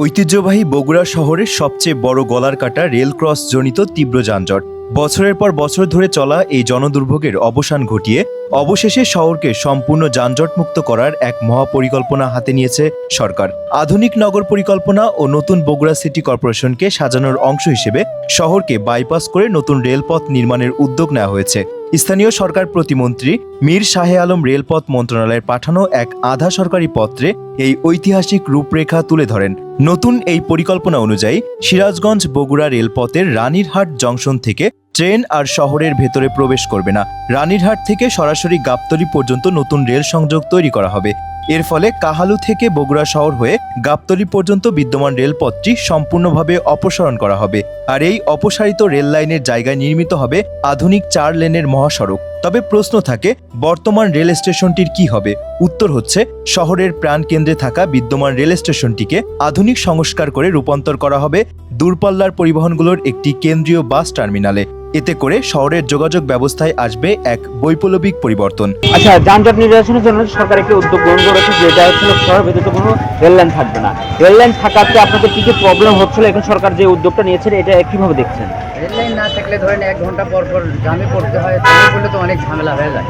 ঐতিহ্যবাহী বগুড়া শহরের সবচেয়ে বড় গলার কাটা রেল ক্রস জনিত তীব্র যানজট। বছরের পর বছর ধরে চলা এই জনদুর্ভোগের অবসান ঘটিয়ে অবশেষে শহরকে সম্পূর্ণ যানজটমুক্ত করার এক মহাপরিকল্পনা হাতে নিয়েছে সরকার। আধুনিক নগর পরিকল্পনা ও নতুন বগুড়া সিটি কর্পোরেশনকে সাজানোর অংশ হিসেবে শহরকে বাইপাস করে নতুন রেলপথ নির্মাণের উদ্যোগ নেওয়া হয়েছে। স্থানীয় সরকার প্রতিমন্ত্রী মীর শাহে আলম রেলপথ মন্ত্রণালয়ের পাঠানো এক আধা সরকারি পত্রে এই ঐতিহাসিক রূপরেখা তুলে ধরেন। নতুন এই পরিকল্পনা অনুযায়ী সিরাজগঞ্জ বগুড়া রেলপথের রানীরহাট জংশন থেকে ট্রেন আর শহরের ভেতরে প্রবেশ করবে না। রানীরহাট থেকে সরাসরি গাবতলী পর্যন্ত নতুন রেল সংযোগ তৈরি করা হবে। এর ফলে কাহালু থেকে বগুড়া শহর হয়ে গাবতলী পর্যন্ত বিদ্যমান রেলপথটি সম্পূর্ণভাবে অপসারণ করা হবে। আর এই অপসারিত রেল লাইনের জায়গায় নির্মিত হবে আধুনিক 4 লেনের মহাসড়ক। তবে প্রশ্ন থাকে, বর্তমান রেল স্টেশনটির কি হবে? উত্তর হচ্ছে, শহরের প্রাণকেন্দ্রে থাকা বিদ্যমান রেল স্টেশনটিকে আধুনিক সংস্কার করে রূপান্তর করা হবে দূরপাল্লার পরিবহনগুলোর একটি কেন্দ্রীয় বাস টার্মিনালে। এতে করে শহরের যোগাযোগ ব্যবস্থায় আসবে এক বৈপ্লবিক পরিবর্তন। আচ্ছা, যানজট নিরসনের জন্য সরকার একটি উদ্যোগ গ্রহণ করেছে, যেটা হচ্ছে শহরের ভেতরে কোনো রেল লাইন থাকবে না। রেল লাইন থাকাতে আপনাদের কি কি প্রবলেম হচ্ছিল? এখন সরকার যে উদ্যোগটা নিয়েছে এটা কিভাবে দেখছেন? রেল লাইন না থাকলে ধরেন 1 ঘন্টা পর পর জামে পড়তে হয়। জামে পড়লে তো অনেক ঝামেলা হয়ে যায়।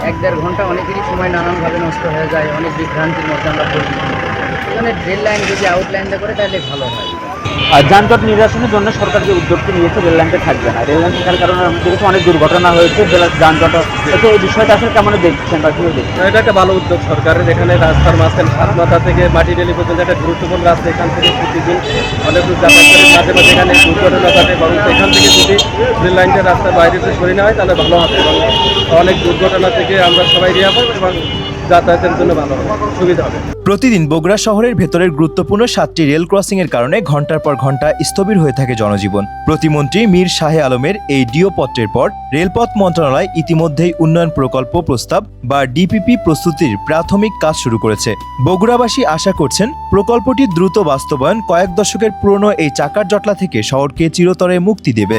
1-1.5 ঘন্টা অনেকেরই সময় নানানভাবে নষ্ট হয়ে যায়, অনেক বিভ্রান্তির মধ্যে আমরা পড়ি। এখানে রেল লাইন যদি আউটলাইন দিয়ে করে তাহলে ভালো হয়। আর যানজট নিরসনের জন্য সরকার যে উদ্যোগটি নিয়েছে, রেল লাইনটা থাকবে না। রেল লাইন থাকার কারণে আমাদের অনেক দুর্ঘটনা হয়েছে, যানজট। এই বিষয়টা আসলে কেমন দেখছেন বা কীভাবে দেখছেন? এটা একটা ভালো উদ্যোগ সরকারের। এখানে রাস্তার মাঝখানে সাতমাথা থেকে মাটিডেলি পর্যন্ত একটা গুরুত্বপূর্ণ রাস্তা। এখান থেকে প্রতিদিন অনেক দূর যাতায়াত করে, মাঝে মাঝে এখানে দুর্ঘটনা ঘটে। বরং এখান থেকে যদি রেল লাইনটা রাস্তার বাইরে সরিয়ে নেওয়া হয় তাহলে ভালো হবে এবং অনেক দুর্ঘটনা থেকে আমরা সবাই নিরাপদ এবং যাতায়াতের জন্য ভালো হবে, সুবিধা হবে। প্রতিদিন বগুড়া শহরের ভেতরের গুরুত্বপূর্ণ 7টি রেল ক্রসিং এর কারণে ঘন্টার পর ঘন্টা স্থবির হয়ে থাকে জনজীবন। প্রতিমন্ত্রী মীর শাহে আলমের এই ডিও পত্রের পর রেলপথ মন্ত্রণালয় ইতিমধ্যেই উন্নয়ন প্রকল্প প্রস্তাব বা ডিপিপি প্রস্তুতির প্রাথমিক কাজ শুরু করেছে। বগুড়াবাসী আশা করছেন প্রকল্পটি দ্রুত বাস্তবায়ন কয়েক দশকের পুরনো এই চাকার জটলা থেকে শহরকে চিরতরে মুক্তি দেবে।